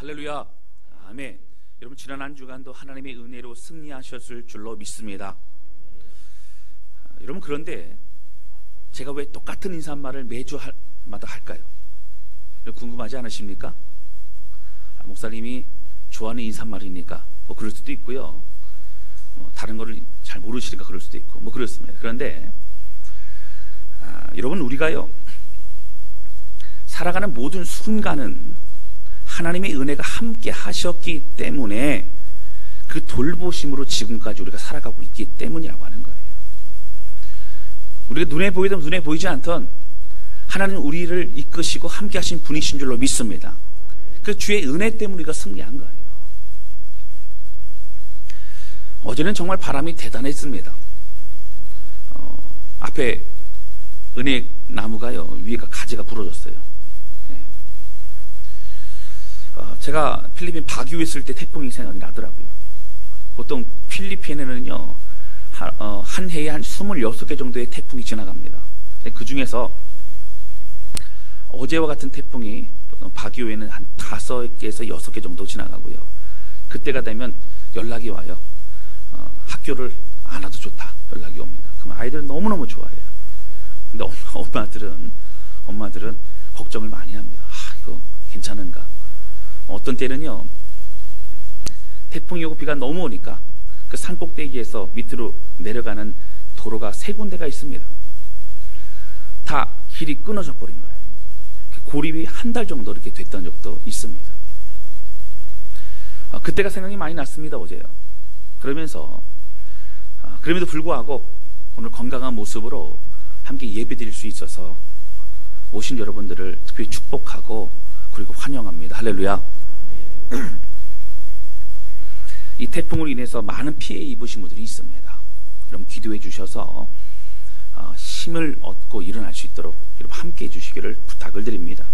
할렐루야. 아멘. 여러분, 지난 한 주간도 하나님의 은혜로 승리하셨을 줄로 믿습니다. 여러분, 그런데 제가 왜 똑같은 인사말을 매주마다 할까요? 궁금하지 않으십니까? 목사님이 좋아하는 인사말이니까 뭐 그럴 수도 있고요, 다른 거를 잘 모르시니까 그럴 수도 있고 뭐 그렇습니다. 그런데 여러분, 우리가요 살아가는 모든 순간은 하나님의 은혜가 함께 하셨기 때문에 그 돌보심으로 지금까지 우리가 살아가고 있기 때문이라고 하는 거예요. 우리가 눈에 보이든 눈에 보이지 않던 하나님은 우리를 이끄시고 함께 하신 분이신 줄로 믿습니다. 그 주의 은혜 때문에 우리가 승리한 거예요. 어제는 정말 바람이 대단했습니다. 앞에 은혜 나무가요 위에가 가지가 부러졌어요. 제가 필리핀 바기오에 있을 때 태풍이 생각이 나더라고요. 보통 필리핀에는요 한 해에 한 26개 정도의 태풍이 지나갑니다. 그 중에서 어제와 같은 태풍이 바기오에는 한 5개에서 6개 정도 지나가고요. 그때가 되면 연락이 와요. 학교를 안 와도 좋다 연락이 옵니다. 그럼 아이들은 너무너무 좋아해요. 근데 엄마들은 걱정을 많이 합니다. 이거 괜찮은가? 어떤 때는요 태풍이 오고 비가 너무 오니까 그 산꼭대기에서 밑으로 내려가는 도로가 3군데가 있습니다. 다 길이 끊어져 버린 거예요. 고립이 한 달 정도 이렇게 됐던 적도 있습니다. 그때가 생각이 많이 났습니다. 어제요. 그러면서 그럼에도 불구하고 오늘 건강한 모습으로 함께 예배드릴 수 있어서 오신 여러분들을 특별히 축복하고 그리고 환영합니다. 할렐루야. 이 태풍으로 인해서 많은 피해 입으신 분들이 있습니다. 여러분, 기도해 주셔서 힘을 얻고 일어날 수 있도록 여러분 함께 해주시기를 부탁을 드립니다.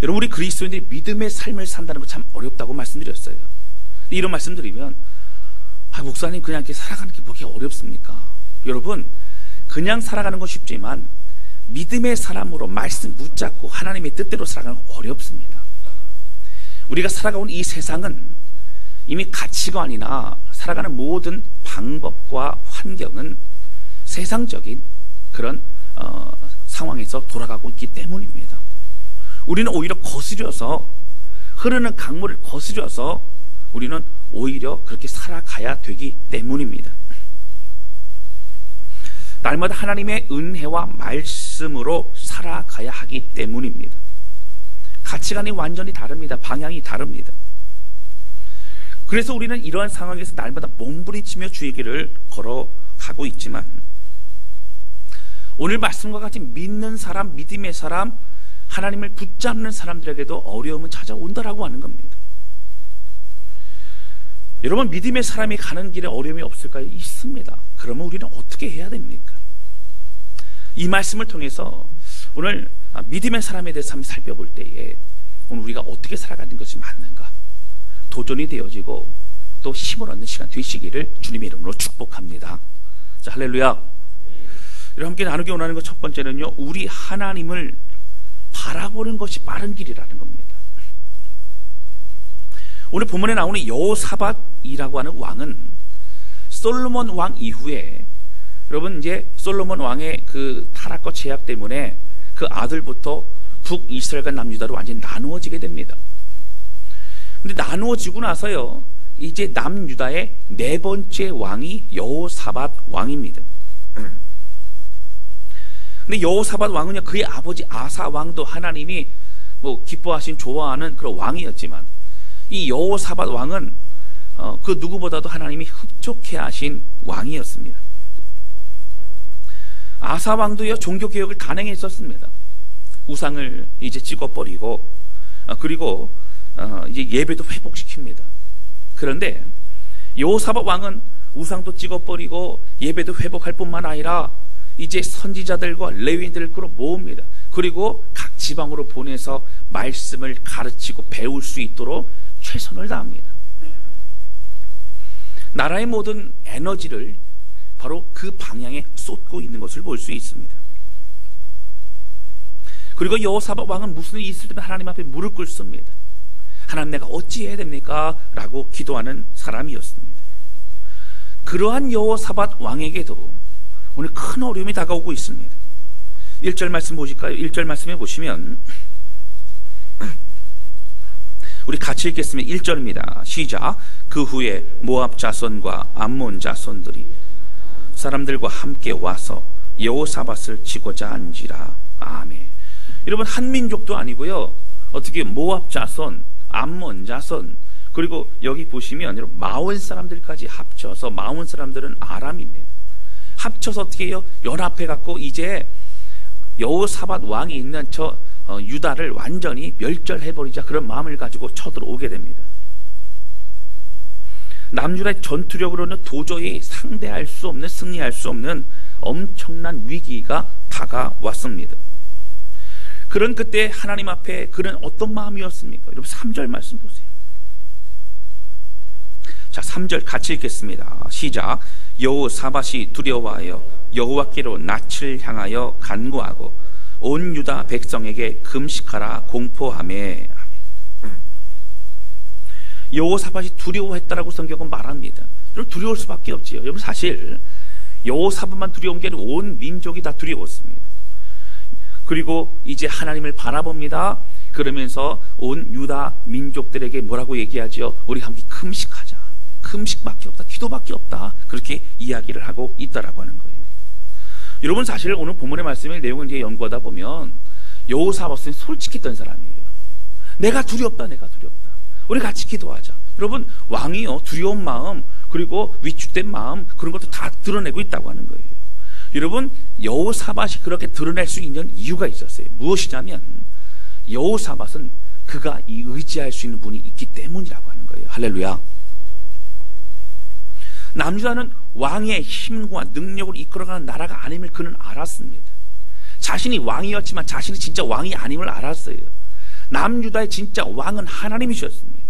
여러분, 우리 그리스도인들이 믿음의 삶을 산다는 거 참 어렵다고 말씀드렸어요. 이런 말씀드리면 목사님 그냥 이렇게 살아가는 게 뭐가 어렵습니까? 여러분, 그냥 살아가는 건 쉽지만 믿음의 사람으로 말씀 붙잡고 하나님의 뜻대로 살아가는 건 어렵습니다. 우리가 살아가온 이 세상은 이미 가치관이나 살아가는 모든 방법과 환경은 세상적인 그런 상황에서 돌아가고 있기 때문입니다. 우리는 오히려 거스려서 흐르는 강물을 거스려서 우리는 오히려 그렇게 살아가야 되기 때문입니다. 날마다 하나님의 은혜와 말씀으로 살아가야 하기 때문입니다. 가치관이 완전히 다릅니다. 방향이 다릅니다. 그래서 우리는 이러한 상황에서 날마다 몸부림치며 주의 길을 걸어가고 있지만 오늘 말씀과 같이 믿는 사람, 믿음의 사람, 하나님을 붙잡는 사람들에게도 어려움은 찾아온다라고 하는 겁니다. 여러분, 믿음의 사람이 가는 길에 어려움이 없을까요? 있습니다. 그러면 우리는 어떻게 해야 됩니까? 이 말씀을 통해서 오늘 믿음의 사람에 대해서 한번 살펴볼 때에 오늘 우리가 어떻게 살아가는 것이 맞는가 도전이 되어지고 또 힘을 얻는 시간 되시기를 주님의 이름으로 축복합니다. 자, 할렐루야. 여러분, 함께 나누기 원하는 것 첫 번째는요, 우리 하나님을 바라보는 것이 빠른 길이라는 겁니다. 오늘 본문에 나오는 여호사밧이라고 하는 왕은 솔로몬 왕 이후에 여러분 이제 솔로몬 왕의 그 타락과 제약 때문에 그 아들부터 북이스라엘과 남유다로 완전히 나누어지게 됩니다. 근데 나누어지고 나서요 이제 남유다의 4번째 왕이 여호사밧 왕입니다. 근데 여호사밧 왕은요 그의 아버지 아사 왕도 하나님이 뭐 기뻐하신 좋아하는 그런 왕이었지만 이 여호사밧 왕은 그 누구보다도 하나님이 흡족해 하신 왕이었습니다. 아사 왕도요 종교 개혁을 단행했었습니다. 우상을 이제 찍어버리고 그리고 이제 예배도 회복시킵니다. 그런데 여호사밧 왕은 우상도 찍어버리고 예배도 회복할 뿐만 아니라 이제 선지자들과 레위인들을 끌어 모읍니다. 그리고 각 지방으로 보내서 말씀을 가르치고 배울 수 있도록 최선을 다합니다. 나라의 모든 에너지를 바로 그 방향에 쏟고 있는 것을 볼 수 있습니다. 그리고 여호사밧 왕은 무슨 일이 있을 때면 하나님 앞에 무릎 꿇습니다. 하나님, 내가 어찌해야 됩니까? 라고 기도하는 사람이었습니다. 그러한 여호사밧 왕에게도 오늘 큰 어려움이 다가오고 있습니다. 1절 말씀 보실까요? 1절 말씀에 보시면 우리 같이 읽겠습니다. 1절입니다. 시작. 그 후에 모압 자손과 암몬 자손들이 사람들과 함께 와서 여호사밧을 치고자 한지라. 아멘. 여러분, 한 민족도 아니고요, 어떻게 모압 자손, 암몬 자손, 그리고 여기 보시면 여러분 마온 사람들까지 합쳐서, 마온 사람들은 아람입니다. 합쳐서 어떻게 해요? 연합해 갖고 이제 여호사밧 왕이 있는 저 유다를 완전히 멸절해버리자, 그런 마음을 가지고 쳐들어오게 됩니다. 남유다의 전투력으로는 도저히 상대할 수 없는, 승리할 수 없는 엄청난 위기가 다가왔습니다. 그런 그때 하나님 앞에 그는 어떤 마음이었습니까? 여러분 3절 말씀 보세요. 자, 3절 같이 읽겠습니다. 시작. 여호사밧이 두려워하여 여호와께로 낯을 향하여 간구하고 온 유다 백성에게 금식하라 공포하매. 여호사밧이 두려워했다라고 성경은 말합니다. 여러분, 두려울 수밖에 없지요. 여러분, 사실 여호사밧만 두려운 게 아니라 온 민족이 다 두려웠습니다. 그리고 이제 하나님을 바라봅니다. 그러면서 온 유다 민족들에게 뭐라고 얘기하죠? 우리 함께 금식하자. 금식밖에 없다. 기도밖에 없다. 그렇게 이야기를 하고 있다라고 하는 거예요. 여러분, 사실 오늘 본문의 말씀의 내용을 이제 연구하다 보면 여호사밧은 솔직했던 사람이에요. 내가 두렵다. 내가 두렵다. 우리 같이 기도하자. 여러분, 왕이요, 두려운 마음, 그리고 위축된 마음, 그런 것도 다 드러내고 있다고 하는 거예요. 여러분, 여호사밧이 그렇게 드러낼 수 있는 이유가 있었어요. 무엇이냐면 여호사밧은 그가 이 의지할 수 있는 분이 있기 때문이라고 하는 거예요. 할렐루야. 남유다는 왕의 힘과 능력으로 이끌어가는 나라가 아님을 그는 알았습니다. 자신이 왕이었지만 자신이 진짜 왕이 아님을 알았어요. 남유다의 진짜 왕은 하나님이셨습니다.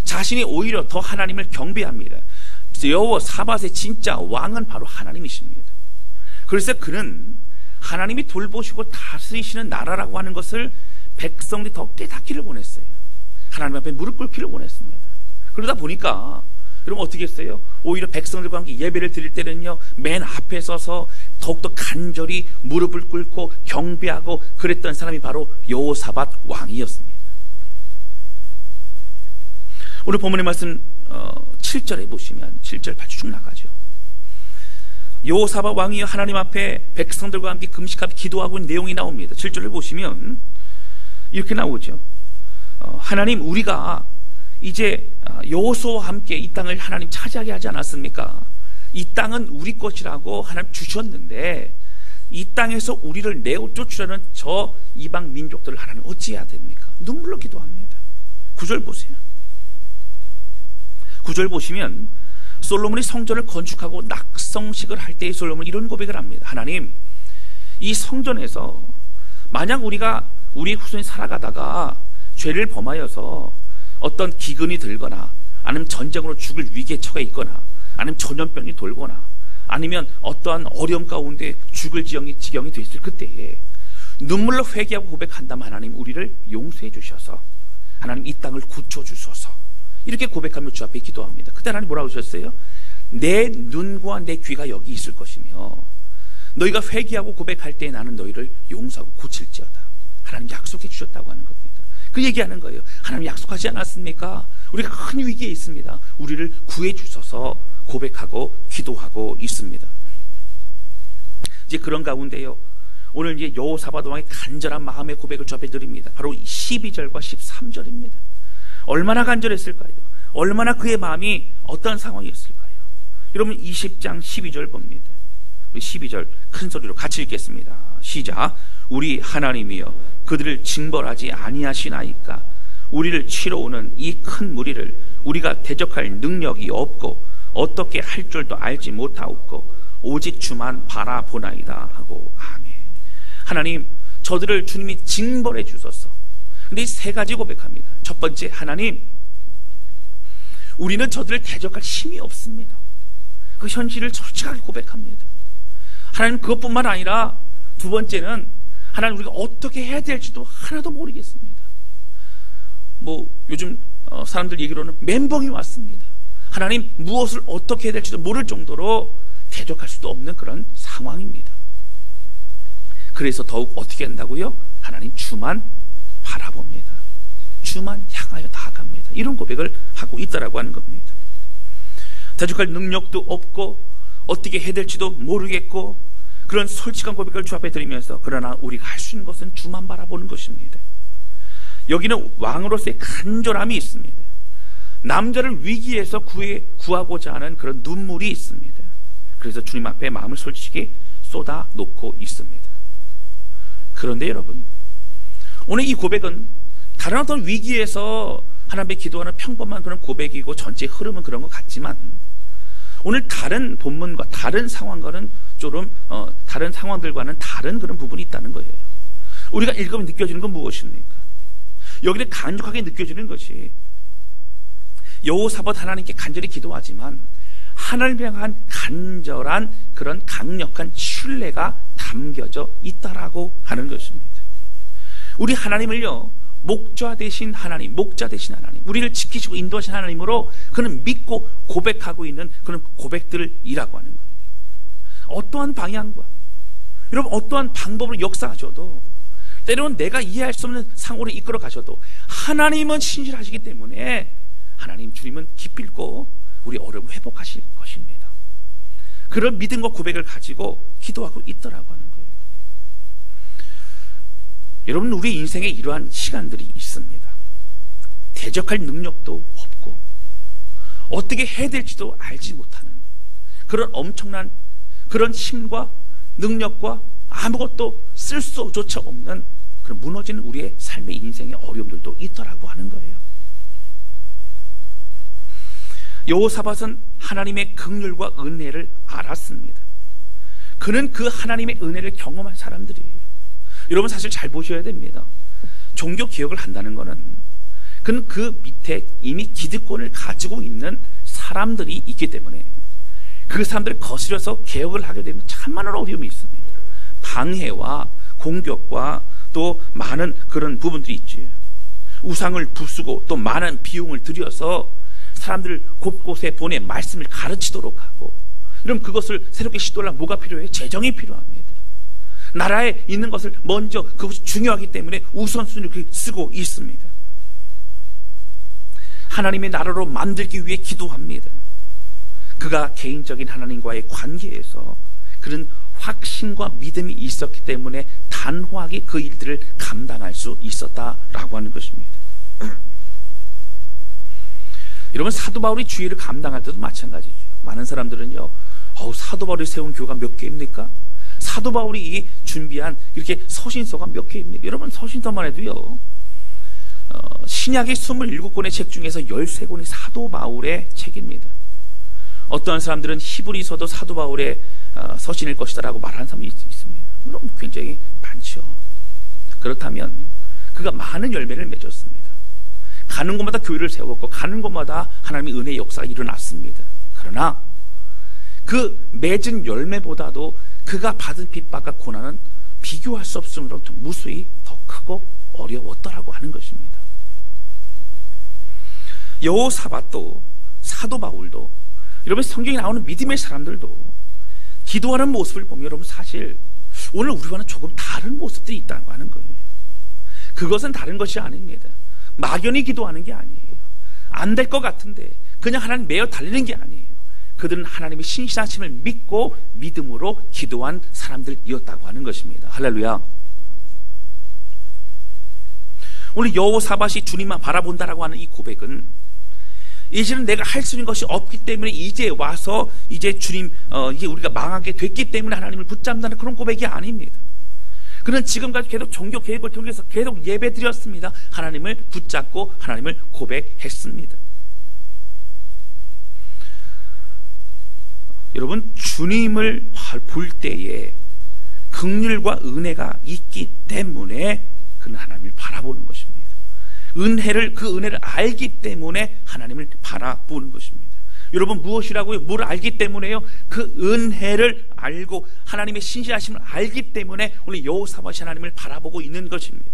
자신이 오히려 더 하나님을 경배합니다. 여호사밧의 진짜 왕은 바로 하나님이십니다. 그래서 그는 하나님이 돌보시고 다스리시는 나라라고 하는 것을 백성들이 더 깨닫기를 원했어요. 하나님 앞에 무릎 꿇기를 원했습니다. 그러다 보니까 여러분 어떻게 했어요? 오히려 백성들과 함께 예배를 드릴 때는요, 맨 앞에 서서 더욱더 간절히 무릎을 꿇고 경배하고 그랬던 사람이 바로 여호사밧 왕이었습니다. 오늘 본문의 말씀 7절에 보시면 7절 8절 쭉 나가죠. 여호사밧 왕이 하나님 앞에 백성들과 함께 금식하며 기도하고 있는 내용이 나옵니다. 7절을 보시면 이렇게 나오죠. 하나님, 우리가 이제 여호수아와 함께 이 땅을 하나님 차지하게 하지 않았습니까? 이 땅은 우리 것이라고 하나님 주셨는데 이 땅에서 우리를 내어 쫓으려는 저 이방 민족들을 하나님 어찌해야 됩니까? 눈물로 기도합니다. 9절 보세요. 9절 보시면 솔로몬이 성전을 건축하고 낙성식을 할 때의 솔로몬이 이런 고백을 합니다. 하나님, 이 성전에서 만약 우리 후손이 살아가다가 죄를 범하여서 어떤 기근이 들거나 아니면 전쟁으로 죽을 위기에 처해 있거나 아니면 전염병이 돌거나 아니면 어떠한 어려움 가운데 죽을 지경이 됐을 그때에 눈물로 회개하고 고백한다면 하나님, 우리를 용서해 주셔서 하나님 이 땅을 고쳐주소서, 이렇게 고백하며 주 앞에 기도합니다. 그때 하나님 뭐라고 하셨어요? 내 눈과 내 귀가 여기 있을 것이며 너희가 회개하고 고백할 때 나는 너희를 용서하고 고칠지어다. 하나님 약속해 주셨다고 하는 겁니다. 그 얘기하는 거예요. 하나님 약속하지 않았습니까? 우리가 큰 위기에 있습니다. 우리를 구해 주셔서 고백하고 기도하고 있습니다. 이제 그런 가운데요, 오늘 이제 여호사밧 왕의 간절한 마음의 고백을 주 앞에 드립니다. 바로 12절과 13절입니다. 얼마나 간절했을까요? 얼마나 그의 마음이 어떤 상황이었을까요? 여러분 20장 12절 봅니다. 12절 큰 소리로 같이 읽겠습니다. 시작. 우리 하나님이여 그들을 징벌하지 아니하시나이까? 우리를 치러 오는 이 큰 무리를 우리가 대적할 능력이 없고 어떻게 할 줄도 알지 못하옵고 오직 주만 바라보나이다 하고. 아멘. 하나님, 저들을 주님이 징벌해 주소서. 근데 이 세 가지 고백합니다. 첫 번째, 하나님, 우리는 저들을 대적할 힘이 없습니다. 그 현실을 솔직하게 고백합니다. 하나님, 그것뿐만 아니라 두 번째는 하나님 우리가 어떻게 해야 될지도 하나도 모르겠습니다. 요즘 사람들 얘기로는 멘붕이 왔습니다. 하나님 무엇을 어떻게 해야 될지도 모를 정도로 대적할 수도 없는 그런 상황입니다. 그래서 더욱 어떻게 한다고요? 하나님 주만 바라봅니다. 주만 향하여 나아갑니다. 이런 고백을 하고 있다라고 하는 겁니다. 대적할 능력도 없고 어떻게 해야 될지도 모르겠고 그런 솔직한 고백을 주 앞에 드리면서 그러나 우리가 할 수 있는 것은 주만 바라보는 것입니다. 여기는 왕으로서의 간절함이 있습니다. 남자를 위기에서 구하고자 하는 그런 눈물이 있습니다. 그래서 주님 앞에 마음을 솔직히 쏟아 놓고 있습니다. 그런데 여러분, 오늘 이 고백은 다른 어떤 위기에서 하나님께 기도하는 평범한 그런 고백이고 전체 흐름은 그런 것 같지만 오늘 다른 본문과 다른 상황과는 좀 다른 상황들과는 다른 그런 부분이 있다는 거예요. 우리가 읽으면 느껴지는 건 무엇입니까? 여기는 강력하게 느껴지는 것이 여호사밧 하나님께 간절히 기도하지만 하나님을 향한 간절한 그런 강력한 신뢰가 담겨져 있다라고 하는 것입니다. 우리 하나님을요, 목자 되신 하나님, 우리를 지키시고 인도하신 하나님으로 그는 믿고 고백하고 있는 그런 고백들이라고 하는 거예요. 어떠한 방향과 여러분 어떠한 방법으로 역사하셔도 때로는 내가 이해할 수 없는 상황으로 이끌어 가셔도 하나님은 신실하시기 때문에 하나님 주님은 기필코 우리 어려움을 회복하실 것입니다. 그런 믿음과 고백을 가지고 기도하고 있더라고 하는 거예요. 여러분 우리 인생에 이러한 시간들이 있습니다. 대적할 능력도 없고 어떻게 해야 될지도 알지 못하는 그런 엄청난 그런 힘과 능력과 아무것도 쓸 수조차 없는 그런 무너지는 우리의 삶의 인생의 어려움들도 있더라고 하는 거예요. 여호사밧은 하나님의 긍휼과 은혜를 알았습니다. 그는 그 하나님의 은혜를 경험한 사람들이에요. 여러분 사실 잘 보셔야 됩니다. 종교 개혁을 한다는 것은 그는 그 밑에 이미 기득권을 가지고 있는 사람들이 있기 때문에 그 사람들을 거스려서 개혁을 하게 되면 참 많은 어려움이 있습니다. 방해와 공격과 또 많은 그런 부분들이 있죠. 우상을 부수고 또 많은 비용을 들여서 사람들을 곳곳에 보내 말씀을 가르치도록 하고 그럼 그것을 새롭게 시도를 하면 뭐가 필요해요? 재정이 필요합니다. 나라에 있는 것을 먼저 그것이 중요하기 때문에 우선순위를 쓰고 있습니다. 하나님의 나라로 만들기 위해 기도합니다. 그가 개인적인 하나님과의 관계에서 그런 확신과 믿음이 있었기 때문에 단호하게 그 일들을 감당할 수 있었다라고 하는 것입니다. 여러분 사도 바울이 주의를 감당할 때도 마찬가지죠. 많은 사람들은요, 사도 바울이 세운 교가 몇 개입니까? 사도 바울이 준비한 이렇게 서신서가 몇 개입니까? 여러분 서신서만 해도요, 신약의 27권의 책 중에서 13권이 사도 바울의 책입니다. 어떤 사람들은 히브리서도 사도 바울의 서신일 것이다 라고 말하는 사람이 있습니다. 여러분 굉장히 많죠. 그렇다면 그가 많은 열매를 맺었습니다. 가는 곳마다 교회를 세웠고 가는 곳마다 하나님의 은혜의 역사가 일어났습니다. 그러나 그 맺은 열매보다도 그가 받은 핍박과 고난은 비교할 수 없을 정도로 무수히 더 크고 어려웠더라고 하는 것입니다. 여호사밧도 사도 바울도 여러분 성경에 나오는 믿음의 사람들도 기도하는 모습을 보면 여러분 사실 오늘 우리와는 조금 다른 모습들이 있다고 하는 거예요. 그것은 다른 것이 아닙니다. 막연히 기도하는 게 아니에요. 안 될 것 같은데 그냥 하나님 매어 달리는 게 아니에요. 그들은 하나님의 신실하심을 믿고 믿음으로 기도한 사람들이었다고 하는 것입니다. 할렐루야. 오늘 여호사밧이 주님만 바라본다라고 하는 이 고백은 이제는 내가 할 수 있는 것이 없기 때문에 이제 와서 이제 주님 이제 우리가 망하게 됐기 때문에 하나님을 붙잡는다는 그런 고백이 아닙니다. 그는 지금까지 계속 종교 개혁을 통해서 계속 예배 드렸습니다. 하나님을 붙잡고 하나님을 고백했습니다. 여러분 주님을 볼 때에 긍휼과 은혜가 있기 때문에 그는 하나님을 바라보는 것입니다. 그 은혜를 알기 때문에 하나님을 바라보는 것입니다. 여러분 무엇이라고요? 뭘 알기 때문에요? 그 은혜를 알고 하나님의 신실하심을 알기 때문에 오늘 여호사밧이 하나님을 바라보고 있는 것입니다.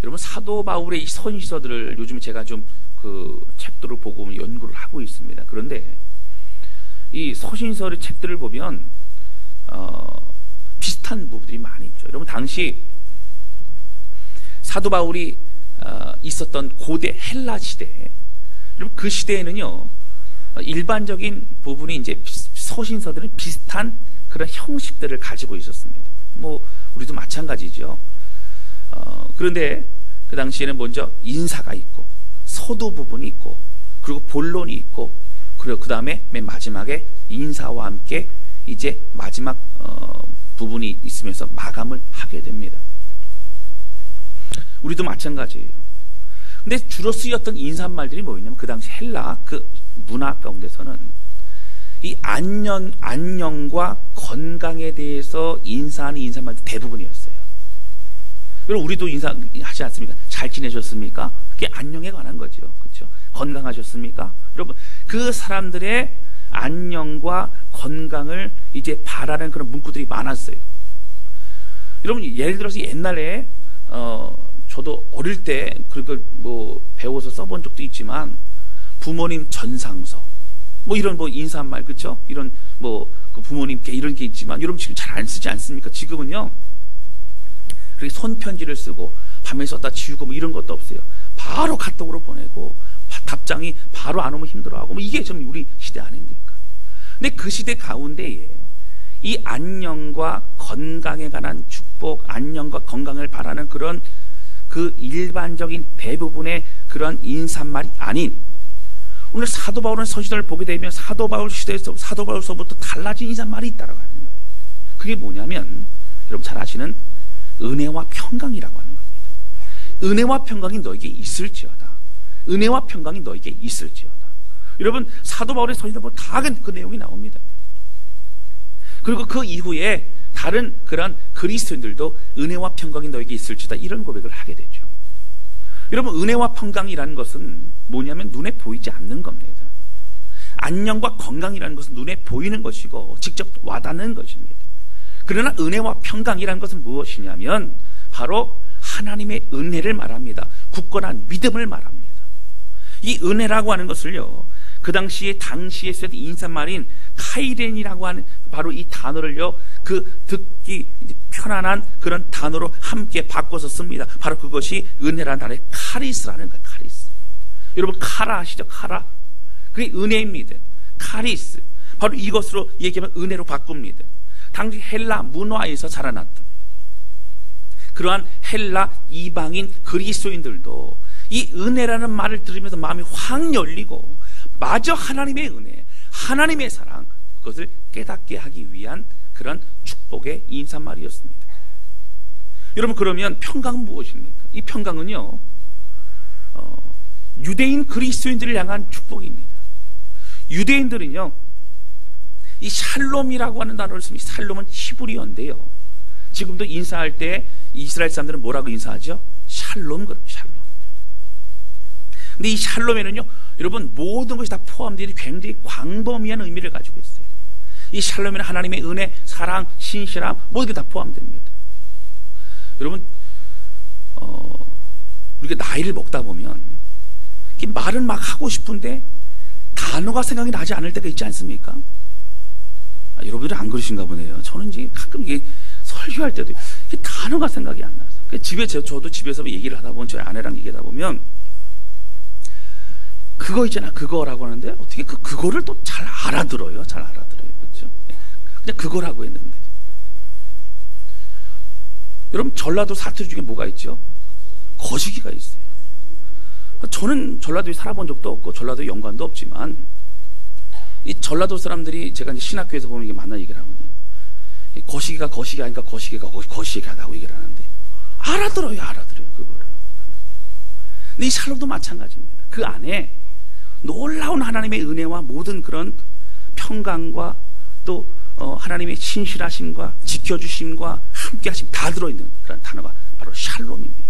여러분 사도 바울의 이 서신서들을 요즘 제가 좀 그 책들을 보고 연구를 하고 있습니다. 그런데 이 서신서의 책들을 보면 비슷한 부분들이 많이 있죠. 여러분 당시 사도 바울이 있었던 고대 헬라 시대에, 여러분 그 시대에는요 일반적인 부분이 이제 서신서들은 비슷한 그런 형식들을 가지고 있었습니다. 뭐 우리도 마찬가지죠. 그런데 그 당시에는 먼저 인사가 있고 서두 부분이 있고 그리고 본론이 있고 그리고 그 다음에 맨 마지막에 인사와 함께 이제 마지막 부분이 있으면서 마감을 하게 됩니다. 우리도 마찬가지예요. 근데 주로 쓰였던 인사말들이 뭐였냐면 그 당시 헬라 그 문화 가운데서는 이 안녕과 건강에 대해서 인사하는 인사말들 대부분이었어요. 여러분 우리도 인사하지 않습니까? 잘 지내셨습니까? 그게 안녕에 관한 거죠. 그렇죠? 건강하셨습니까? 여러분 그 사람들의 안녕과 건강을 이제 바라는 그런 문구들이 많았어요. 여러분 예를 들어서 옛날에 저도 어릴 때 그걸 뭐 배워서 써본 적도 있지만 부모님 전상서 뭐 이런 뭐 인사말 그렇죠? 이런 뭐 그 부모님께 이런 게 있지만 여러분 지금 잘 안 쓰지 않습니까? 지금은요 그렇게 손편지를 쓰고 밤에 썼다 지우고 뭐 이런 것도 없어요. 바로 카톡으로 보내고 답장이 바로 안 오면 힘들어하고 뭐 이게 좀 우리 시대 아닙니까? 근데 그 시대 가운데에 이 안녕과 건강에 관한 축복, 안녕과 건강을 바라는 그런 그 일반적인 대부분의 그런 인사말이 아닌 오늘 사도 바울은 서신을 보게 되면 사도 바울 시대에서 사도 바울서부터 달라진 인사말이 있다라고 하는 거예요. 그게 뭐냐면 여러분 잘 아시는 은혜와 평강이라고 하는 겁니다. 은혜와 평강이 너에게 있을지어다. 은혜와 평강이 너에게 있을지어다. 여러분 사도 바울의 서신을 보면 다 그 내용이 나옵니다. 그리고 그 이후에 다른 그런 그리스도인들도 은혜와 평강이 너에게 있을지다 이런 고백을 하게 되죠. 여러분 은혜와 평강이라는 것은 뭐냐면 눈에 보이지 않는 겁니다. 안녕과 건강이라는 것은 눈에 보이는 것이고 직접 와닿는 것입니다. 그러나 은혜와 평강이라는 것은 무엇이냐면 바로 하나님의 은혜를 말합니다. 굳건한 믿음을 말합니다. 이 은혜라고 하는 것을요 그 당시에 쓰였던 인사말인 카이렌이라고 하는 바로 이 단어를요 그 듣기 편안한 그런 단어로 함께 바꿔서 씁니다. 바로 그것이 은혜라는 단어의 카리스라는 거예요. 카리스. 여러분 카라 아시죠? 카라. 그게 은혜입니다. 카리스. 바로 이것으로 얘기하면 은혜로 바꿉니다. 당시 헬라 문화에서 자라났던 그러한 헬라 이방인 그리스도인들도 이 은혜라는 말을 들으면서 마음이 확 열리고 마저 하나님의 은혜, 하나님의 사랑 그것을 깨닫게 하기 위한 그런 축복의 인사말이었습니다. 여러분 그러면 평강은 무엇입니까? 이 평강은요 유대인 그리스도인들을 향한 축복입니다. 유대인들은요 이 샬롬이라고 하는 단어를 씁니다. 샬롬은 히브리어인데요 지금도 인사할 때 이스라엘 사람들은 뭐라고 인사하죠? 샬롬 그럽니다. 샬롬. 근데 이 샬롬에는요 여러분 모든 것이 다 포함되어 굉장히 광범위한 의미를 가지고 있어요. 이 샬롬에는 하나님의 은혜, 사랑, 신실함 모든 게 다 포함됩니다. 여러분 우리가 나이를 먹다 보면 말을 막 하고 싶은데 단어가 생각이 나지 않을 때가 있지 않습니까? 여러분들은 안 그러신가 보네요. 저는 이제 가끔 이게 설교할 때도 단어가 생각이 안 나서 저도 집에서 얘기를 하다 보면 저희 아내랑 얘기하다 보면 그거 있잖아 그거라고 하는데 어떻게 그거를 또 잘 알아들어요. 잘 알아들어요. 그렇죠? 그냥 그거라고 했는데 여러분 전라도 사투리 중에 뭐가 있죠? 거시기가 있어요. 저는 전라도에 살아본 적도 없고 전라도에 연관도 없지만 이 전라도 사람들이 제가 이제 신학교에서 보면 이게 만나 얘기를 하거든요. 거시기가 거시기 하니까 거시기가 거시기하다고 얘기를 하는데 알아들어요 그거를. 근데 이 샬롬도 마찬가지입니다. 그 안에 놀라운 하나님의 은혜와 모든 그런 평강과 또 하나님의 신실하심과 지켜주심과 함께하심 다 들어있는 그런 단어가 바로 샬롬입니다.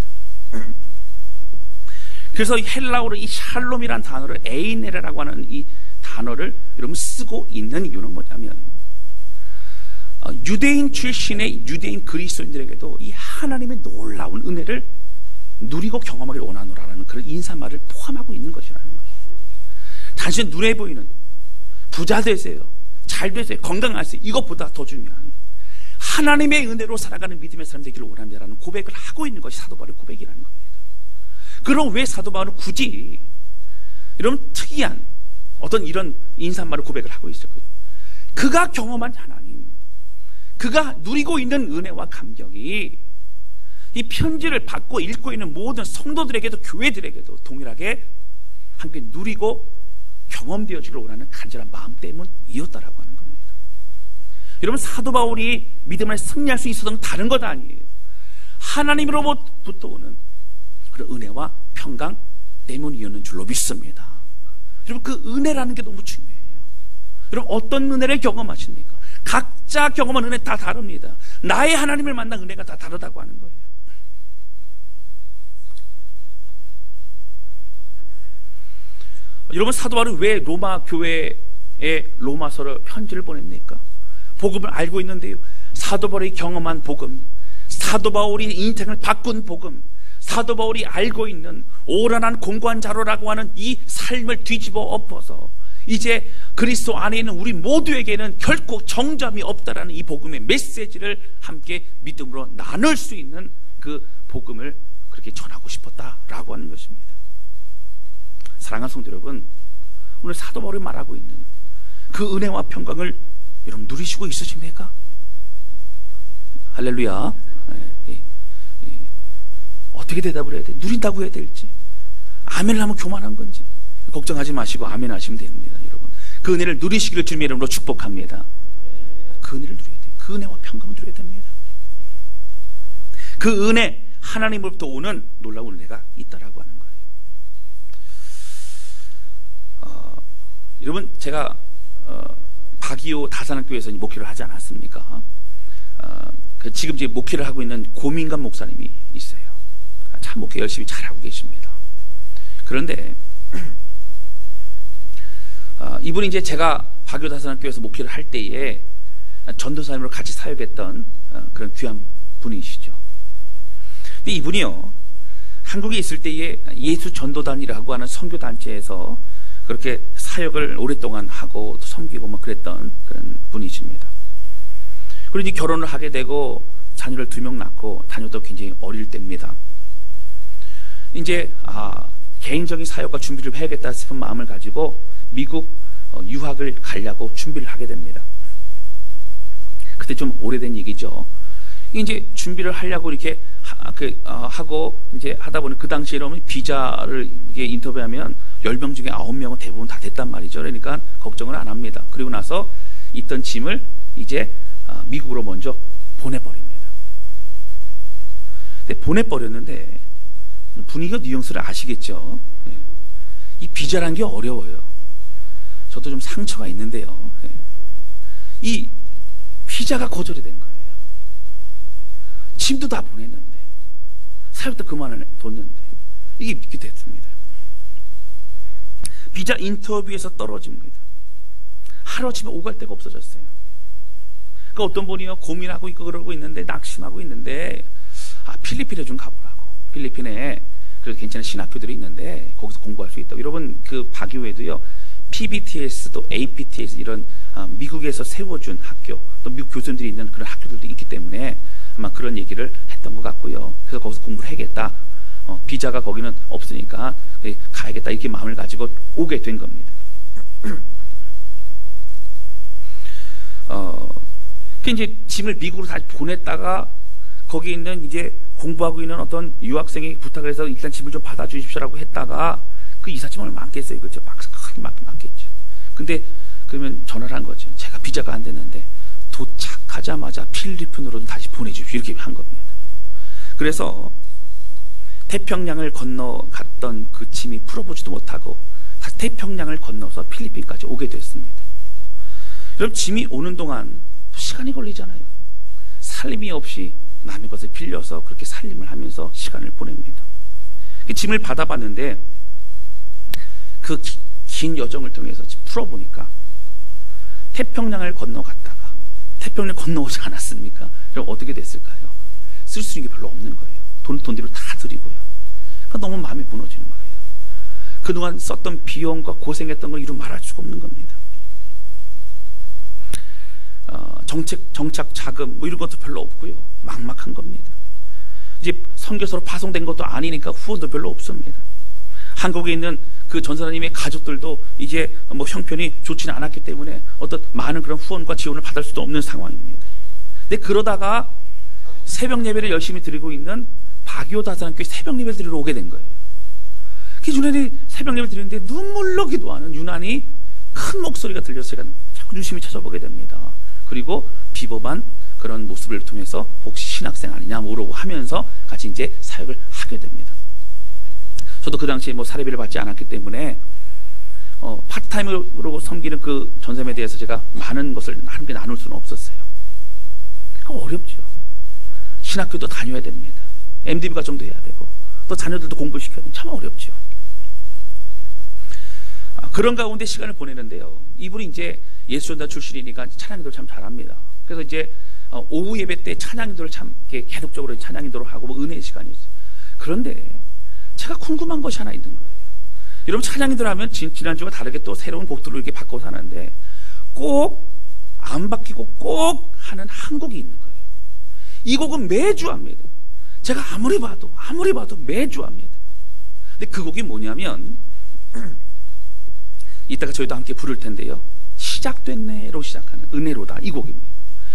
그래서 헬라어로 이 샬롬이라는 단어를 에이네라고 하는 이 단어를 여러분 쓰고 있는 이유는 뭐냐면 유대인 출신의 유대인 그리스도인들에게도 이 하나님의 놀라운 은혜를 누리고 경험하기를 원하노라라는 그런 인사말을 포함하고 있는 것이라는 거예요. 단순히 눈에 보이는 부자 되세요, 잘 되세요, 건강하세요, 이것보다 더 중요한 하나님의 은혜로 살아가는 믿음의 사람 되기를 원합니다라는 고백을 하고 있는 것이 사도 바울의 고백이라는 겁니다. 그럼 왜 사도 바울은 굳이 이런 특이한 어떤 이런 인사말을 고백을 하고 있을까요? 그가 경험한 하나님, 그가 누리고 있는 은혜와 감격이 이 편지를 받고 읽고 있는 모든 성도들에게도 교회들에게도 동일하게 함께 누리고 경험되어지기를 원하는 간절한 마음 때문이었다라고 하는 겁니다. 여러분, 사도 바울이 믿음을 승리할 수 있었던 다른 것 아니에요. 하나님으로부터 오는 그런 은혜와 평강 때문이었는 줄로 믿습니다. 여러분, 그 은혜라는 게 너무 중요해요. 여러분, 어떤 은혜를 경험하십니까? 각자 경험한 은혜 다 다릅니다. 나의 하나님을 만난 은혜가 다 다르다고 하는 거예요. 여러분, 사도 바울은 왜 로마 교회에 로마서를 편지를 보냅니까? 복음을 알고 있는데요, 사도 바울이 경험한 복음, 사도 바울이 인생을 바꾼 복음, 사도 바울이 알고 있는 오란한 공고한 자로라고 하는 이 삶을 뒤집어 엎어서 이제 그리스도 안에 있는 우리 모두에게는 결코 정점이 없다라는 이 복음의 메시지를 함께 믿음으로 나눌 수 있는 그 복음을 그렇게 전하고 싶었다라고 하는 것입니다. 사랑하는 성도 여러분, 오늘 사도 바울이 말하고 있는 그 은혜와 평강을 여러분 누리시고 있으십니까? 할렐루야. 어떻게 대답을 해야 돼? 누린다고 해야 될지, 아멘을 하면 교만한 건지 걱정하지 마시고 아멘 하시면 됩니다. 여러분, 그 은혜를 누리시기를 주님의 이름으로 축복합니다. 그 은혜를 누려야 돼요. 그 은혜와 평강을 누려야 됩니다. 그 은혜, 하나님으로부터 오는 놀라운 은혜가 있다라고 하는 거예요. 여러분, 제가 박이호 다산학교에서 목회를 하지 않았습니까? 지금 이제 목회를 하고 있는 고민관 목사님이 있어요. 참 목회 열심히 잘하고 계십니다. 그런데 이분이 이제 제가 박이호 다산학교에서 목회를 할 때에 전도사님으로 같이 사역했던 그런 귀한 분이시죠. 근데 이분이요, 한국에 있을 때에 예수 전도단이라고 하는 선교단체에서 그렇게 사역을 오랫동안 하고 섬기고 뭐 그랬던 그런 분이십니다. 그리고 이제 결혼을 하게 되고 자녀를 2명 낳고 자녀도 굉장히 어릴 때입니다. 이제 개인적인 사역과 준비를 해야겠다 싶은 마음을 가지고 미국 유학을 가려고 준비를 하게 됩니다. 그때 좀 오래된 얘기죠. 이제 준비를 하려고 이렇게 하고 이제 하다 보니 그 당시에 이러면 비자를 이게 인터뷰하면 10명 중에 9명은 대부분 다 됐단 말이죠. 그러니까 걱정을 안 합니다. 그리고 나서 있던 짐을 이제 미국으로 먼저 보내버립니다. 근데 보내버렸는데 분위기가 뉘앙스를 아시겠죠? 이 비자란 게 어려워요. 저도 좀 상처가 있는데요. 이 비자가 거절이 된 거예요. 짐도 다 보냈는데, 사역도 그만을 뒀는데 이게 이렇게 됐습니다. 비자 인터뷰에서 떨어집니다. 하루아침에 오갈 데가 없어졌어요. 그러니까 어떤 분이요, 고민하고 있고 그러고 있는데, 낙심하고 있는데, 필리핀에 좀 가보라고. 필리핀에 그래도 괜찮은 신학교들이 있는데 거기서 공부할 수 있다고. 여러분, 그 박유회도요, PBTS 또 APTS 이런 미국에서 세워준 학교, 또 미국 교수님들이 있는 그런 학교들도 있기 때문에 아마 그런 얘기를 했던 것 같고요. 그래서 거기서 공부를 해야겠다. 비자가 거기는 없으니까 가야겠다, 이렇게 마음을 가지고 오게 된 겁니다. 이제 짐을 미국으로 다시 보냈다가 거기 있는 이제 공부하고 있는 어떤 유학생이 부탁을 해서 일단 짐을 좀 받아주십시오라고 했다가 그 이삿짐 얼마 많겠어요, 그렇죠? 크게 많겠죠. 근데 그러면 전화를 한 거죠. 제가 비자가 안 됐는데 도착하자마자 필리핀으로 다시 보내주십시오, 이렇게 한 겁니다. 그래서 태평양을 건너갔던 그 짐이 풀어보지도 못하고 다시 태평양을 건너서 필리핀까지 오게 됐습니다. 여러분, 짐이 오는 동안 시간이 걸리잖아요. 살림이 없이 남의 것을 빌려서 그렇게 살림을 하면서 시간을 보냅니다. 짐을 받아봤는데 그 긴 여정을 통해서 풀어보니까 태평양을 건너갔다가 태평양을 건너오지 않았습니까? 그럼 어떻게 됐을까요? 쓸 수 있는 게 별로 없는 거예요. 돈대로 다 드리고요. 그러니까 너무 마음이 무너지는 거예요. 그동안 썼던 비용과 고생했던 걸 이루 말할 수가 없는 겁니다. 정착 자금 뭐 이런 것도 별로 없고요. 막막한 겁니다. 이제 선교사로 파송된 것도 아니니까 후원도 별로 없습니다. 한국에 있는 그 전사님의 가족들도 이제 뭐 형편이 좋지는 않았기 때문에 어떤 많은 그런 후원과 지원을 받을 수도 없는 상황입니다. 근데 그러다가 새벽 예배를 열심히 드리고 있는 박이호 다산교회 새벽 예배를 드리러 오게 된 거예요. 그 유난히 새벽 예배 드리는데 눈물로 기도하는 유난히 큰 목소리가 들려서 제가 자꾸 유심히 찾아보게 됩니다. 그리고 비범한 그런 모습을 통해서 혹시 신학생 아니냐 모르고 하면서 같이 이제 사역을 하게 됩니다. 저도 그 당시에 뭐 사례비를 받지 않았기 때문에 파트타임으로 섬기는 그 전사님에 대해서 제가 많은 것을 함께 나눌 수는 없었어요. 어렵죠. 신학교도 다녀야 됩니다. MDB 과정도 해야 되고 또 자녀들도 공부시켜야 되고 참 어렵죠. 그런 가운데 시간을 보내는데요. 이분이 이제 예수전단 출신이니까 찬양인도를 참 잘합니다. 그래서 이제 오후 예배 때 찬양인도를 참 계속적으로 찬양인도를 하고 뭐 은혜의 시간이 있어요. 그런데 제가 궁금한 것이 하나 있는 거예요. 여러분 찬양인도를 하면 지난주와 다르게 또 새로운 곡들로 이렇게 바꿔서 하는데 꼭 안 바뀌고 꼭 하는 한 곡이 있는 거예요. 이 곡은 매주 합니다. 제가 아무리 봐도 매주 합니다. 근데 그 곡이 뭐냐면 이따가 저희도 함께 부를 텐데요. 시작됐네로 시작하는 은혜로다 이 곡입니다.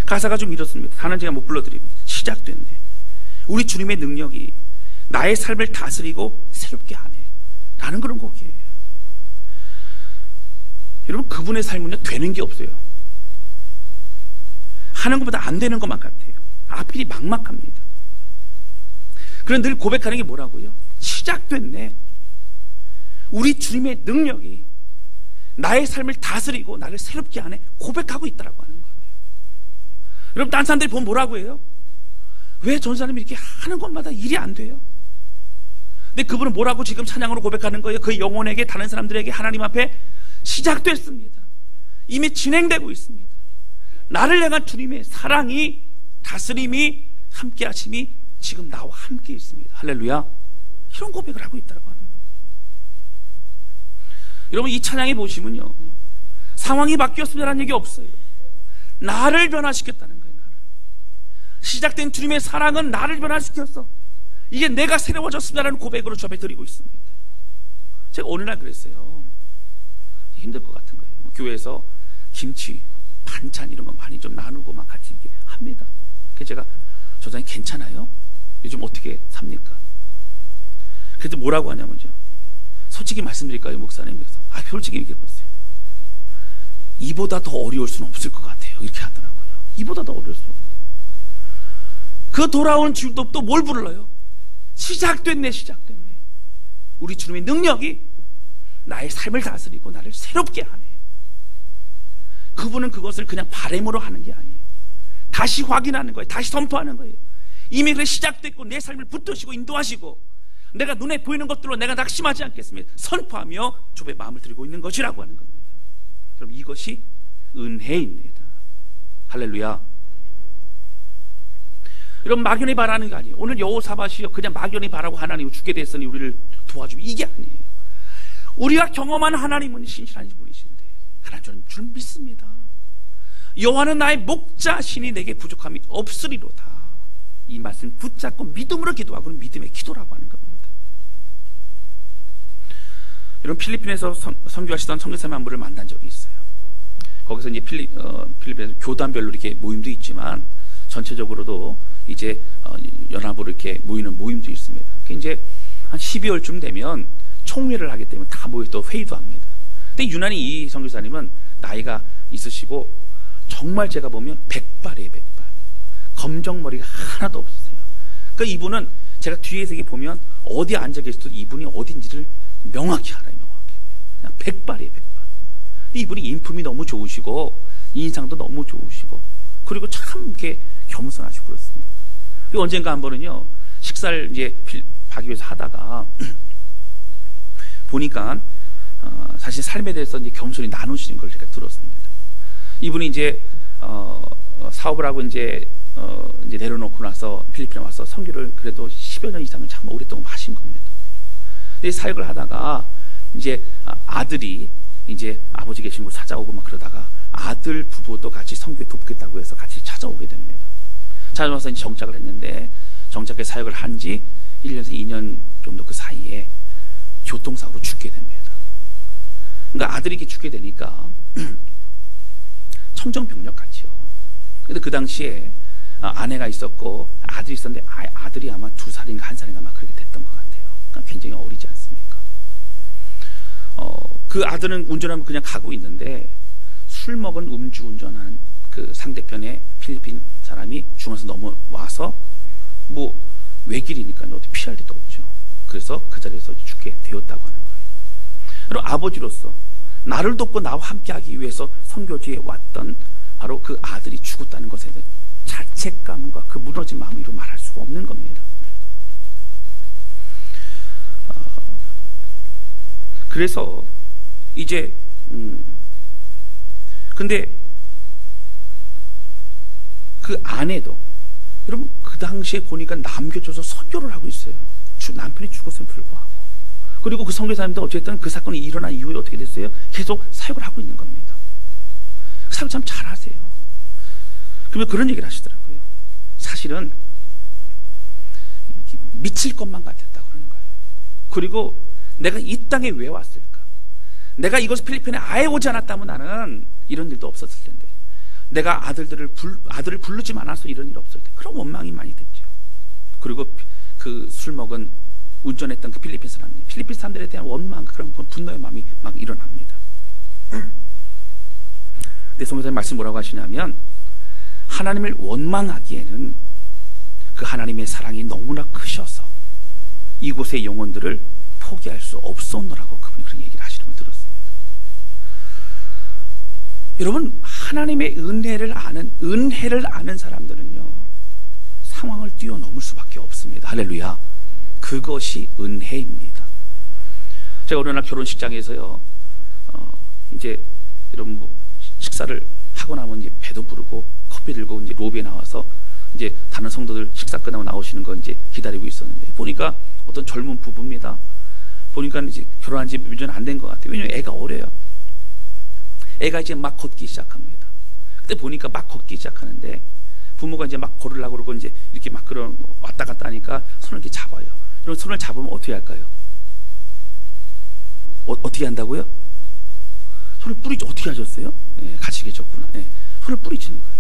가사가 좀 이렇습니다. 다는 제가 못 불러드리고 시작됐네. 우리 주님의 능력이 나의 삶을 다스리고 새롭게 하네 라는 그런 곡이에요. 여러분 그분의 삶은요 되는 게 없어요. 하는 것보다 안 되는 것만 같아요. 앞길이 막막합니다. 그런데 늘 고백하는 게 뭐라고요? 시작됐네. 우리 주님의 능력이 나의 삶을 다스리고 나를 새롭게 하네 고백하고 있다라고 하는 거예요. 여러분 딴 사람들이 보면 뭐라고 해요? 왜 전사님이 이렇게 하는 것마다 일이 안 돼요? 근데 그분은 뭐라고 지금 찬양으로 고백하는 거예요? 그 영혼에게 다른 사람들에게 하나님 앞에 시작됐습니다. 이미 진행되고 있습니다. 나를 향한 주님의 사랑이 다스림이 함께 하심이 지금 나와 함께 있습니다. 할렐루야. 이런 고백을 하고 있다고 하는 거예요. 여러분 이 찬양에 보시면요 상황이 바뀌었습니다라는 얘기 없어요. 나를 변화시켰다는 거예요. 나를. 시작된 주님의 사랑은 나를 변화시켰어. 이제 내가 새로워졌습니다라는 고백으로 저 앞에 드리고 있습니다. 제가 어느 날 그랬어요. 힘들 것 같은 거예요. 교회에서 김치, 반찬 이런 거 많이 좀 나누고 막 같이 이렇게 합니다. 그래서 제가 저장님 괜찮아요? 요즘 어떻게 삽니까? 그래도 뭐라고 하냐면요. 솔직히 말씀드릴까요, 목사님? 그래서 솔직히 얘기해봤어요. 이보다 더 어려울 수는 없을 것 같아요. 이렇게 하더라고요. 이보다 더 어려울 수 없어요. 그 돌아온 주도 또 뭘 불러요? 시작됐네. 우리 주님의 능력이 나의 삶을 다스리고 나를 새롭게 하네. 그분은 그것을 그냥 바램으로 하는 게 아니에요. 다시 확인하는 거예요. 다시 선포하는 거예요. 이미 그래 시작됐고 내 삶을 붙드시고 인도하시고 내가 눈에 보이는 것들로 내가 낙심하지 않겠습니다. 선포하며 좁의 마음을 드리고 있는 것이라고 하는 겁니다. 그럼 이것이 은혜입니다. 할렐루야. 여러분 막연히 바라는 게 아니에요. 오늘 여호사밧이요 그냥 막연히 바라고 하나님 죽게 됐으니 우리를 도와주고 이게 아니에요. 우리가 경험한 하나님은 신실한 분이신데 하나님 저는 줄 믿습니다. 여호와는 나의 목자시니 내게 부족함이 없으리로다. 이 말씀 붙잡고 믿음으로 기도하고는 믿음의 기도라고 하는 겁니다. 여러분 필리핀에서 선교하시던 선교사님 한 분을 만난 적이 있어요. 거기서 이제 필리핀에서 교단별로 이렇게 모임도 있지만 전체적으로도 이제 연합으로 이렇게 모이는 모임도 있습니다. 이제 한 12월쯤 되면 총회를 하기 때문에 다 모여서 또 회의도 합니다. 근데 유난히 이 선교사님은 나이가 있으시고 정말 제가 보면 백발이에요. 백발. 검정머리가 하나도 없으세요. 그러니까 이분은 제가 뒤에서 이렇게 보면 어디 앉아 계셔도 이분이 어딘지를 명확히 알아요. 명확히. 그냥 백발이에요. 백발. 이분이 인품이 너무 좋으시고 인상도 너무 좋으시고 그리고 참 이렇게 겸손하시고 그렇습니다. 그리고 언젠가 한 번은요 식사를 이제 박이에서 하다가 보니까 사실 삶에 대해서 이제 겸손히 나누시는 걸 제가 들었습니다. 이분이 이제 사업을 하고 이제 내려놓고 나서 필리핀에 와서 선교를 그래도 10여 년 이상을 참 오랫동안 하신 겁니다. 사역을 하다가 이제 아들이 이제 아버지 계신 곳 찾아오고 막 그러다가 아들 부부도 같이 선교에 돕겠다고 해서 같이 찾아오게 됩니다. 찾아와서 이제 정착을 했는데 정착해 사역을 한 지 1년에서 2년 정도 그 사이에 교통사고로 죽게 됩니다. 그러니까 아들이 이렇게 죽게 되니까 청정병력 같이요. 근데 그 당시에 아내가 있었고 아들이 있었는데 아들이 아마 2살인가 1살인가 막 그렇게 됐던 것 같아요. 그러니까 굉장히 어리지 않습니까? 그 아들은 운전하면 그냥 가고 있는데 술 먹은 음주운전하는 그 상대편의 필리핀 사람이 중앙에서 넘어와서 뭐 외길이니까 어떻게 피할 데도 없죠. 그래서 그 자리에서 죽게 되었다고 하는 거예요. 그리고 아버지로서 나를 돕고 나와 함께하기 위해서 선교지에 왔던 바로 그 아들이 죽었다는 것에 대해 자책감과 그 무너진 마음을 이루 말할 수가 없는 겁니다. 그래서 이제 근데 그 아내도 여러분 그 당시에 보니까 남겨져서 선교를 하고 있어요. 남편이 죽었음에 불구하고. 그리고 그 선교사님도 어쨌든 그 사건이 일어난 이후에 어떻게 됐어요? 계속 사역을 하고 있는 겁니다. 사역 참 잘하세요. 그러면 그런 얘기를 하시더라고요. 사실은 미칠 것만 같았다고 그러는 거예요. 그리고 내가 이 땅에 왜 왔을까? 내가 이곳 필리핀에 아예 오지 않았다면 나는 이런 일도 없었을 텐데, 내가 아들을 부르지 않아서 이런 일 없을 텐데, 그런 원망이 많이 됐죠. 그리고 그 술 먹은 운전했던 그 필리핀 사람들에 대한 원망, 그런 분노의 마음이 막 일어납니다. 근데 성경에 말씀 뭐라고 하시냐면, 하나님을 원망하기에는 그 하나님의 사랑이 너무나 크셔서 이곳의 영혼들을 포기할 수 없었노라고 그분이 그렇게 얘기를 하시는 걸 들었습니다. 여러분, 하나님의 은혜를 아는 사람들은요, 상황을 뛰어넘을 수밖에 없습니다. 할렐루야. 그것이 은혜입니다. 제가 어느 날 결혼식장에서요, 이제 여러분 뭐 식사를 하고 나면 이제 배도 부르고 커피 들고 이제 로비에 나와서 이제 다른 성도들 식사 끝나고 나오시는 거 이제 기다리고 있었는데, 보니까 어떤 젊은 부부입니다. 보니까 이제 결혼한 지 몇 년 안 된 것 같아요. 왜냐면 애가 어려요. 애가 이제 막 걷기 시작합니다. 그때 보니까 막 걷기 시작하는데 부모가 이제 막 걸으려고 그러고 이제 이렇게 막 그런 왔다 갔다 하니까 손을 이렇게 잡아요. 이런 손을 잡으면 어떻게 할까요? 어떻게 한다고요? 손을 뿌리죠. 어떻게 하셨어요? 예, 같이 계셨구나. 예, 손을 뿌리치는 거예요.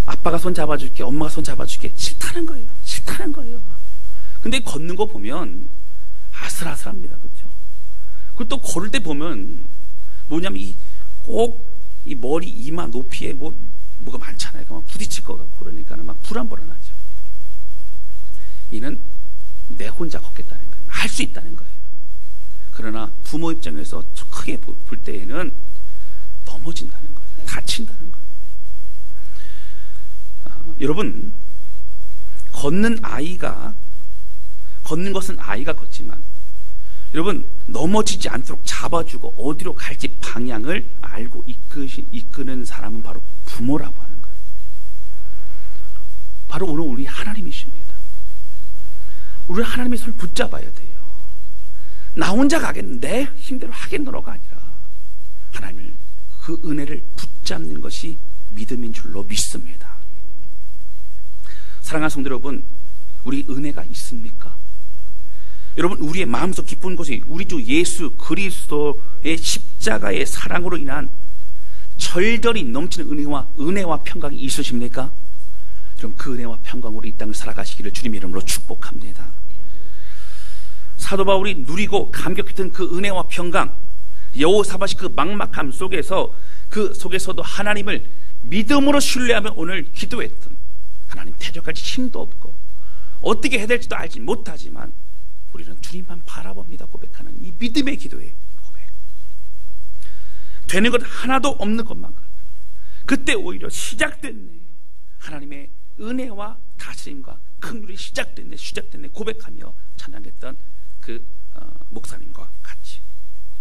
아빠가 손 잡아줄게, 엄마가 손 잡아줄게. 싫다는 거예요. 싫다는 거예요. 근데 걷는 거 보면 아슬아슬합니다. 그렇죠? 그리고 또 걸을 때 보면 뭐냐면 꼭 이 머리 이마 높이에 뭐가 많잖아요. 막 부딪힐 것 같고 그러니까 막 불안불안하죠. 이는 내 혼자 걷겠다는 거예요. 할 수 있다는 거예요. 그러나 부모 입장에서 크게 볼 때에는 넘어진다는 거예요. 다친다는 거예요. 여러분, 걷는 것은 아이가 걷지만, 여러분, 넘어지지 않도록 잡아주고 어디로 갈지 방향을 알고 이끄는 사람은 바로 부모라고 하는 거예요. 바로 오늘 우리 하나님이십니다. 우리 하나님의 손을 붙잡아야 돼요. 나 혼자 가겠는데 내 힘대로 하겠노라가 아니라 하나님을, 그 은혜를 붙잡는 것이 믿음인 줄로 믿습니다. 사랑하는 성도 여러분, 우리 은혜가 있습니까? 여러분, 우리의 마음속 깊은 곳에 우리 주 예수 그리스도의 십자가의 사랑으로 인한 절절히 넘치는 은혜와 평강이 있으십니까? 여러분, 그 은혜와 평강으로 이 땅을 살아가시기를 주님의 이름으로 축복합니다. 사도 바울이 누리고 감격했던 그 은혜와 평강, 여호사밧이 그 막막함 속에서, 그 속에서도 하나님을 믿음으로 신뢰하며 오늘 기도했던, 하나님 대적할 힘도 없고 어떻게 해야 될지도 알지 못하지만 우리는 주님만 바라봅니다 고백하는 이 믿음의 기도의 고백. 되는 것 하나도 없는 것만 같아. 그때 오히려 시작됐네, 하나님의 은혜와 다스림과 긍휼이 시작됐네 고백하며 찬양했던 그 목사님과 같이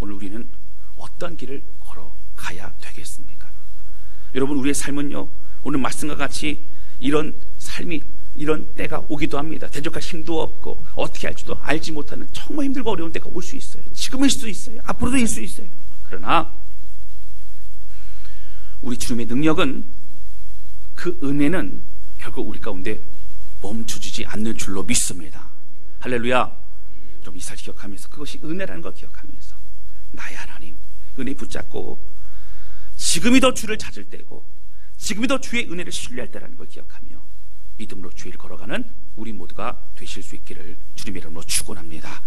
오늘 우리는 어떤 길을 걸어가야 되겠습니까? 여러분, 우리의 삶은요, 오늘 말씀과 같이 이런 삶이, 이런 때가 오기도 합니다. 대적할 힘도 없고 어떻게 할지도 알지 못하는 정말 힘들고 어려운 때가 올 수 있어요. 지금일 수도 있어요. 앞으로도 일 수 있어요. 그러나 우리 주님의 능력은, 그 은혜는 결국 우리 가운데 멈춰지지 않는 줄로 믿습니다. 할렐루야. 좀 이 사실 기억하면서, 그것이 은혜라는 걸 기억하면서, 나의 하나님 은혜 붙잡고 지금이 더 주를 찾을 때고 지금이 더 주의 은혜를 신뢰할 때라는 걸 기억하며 믿음으로 주의를 걸어가는 우리 모두가 되실 수 있기를 주님의 이름으로 축원합니다.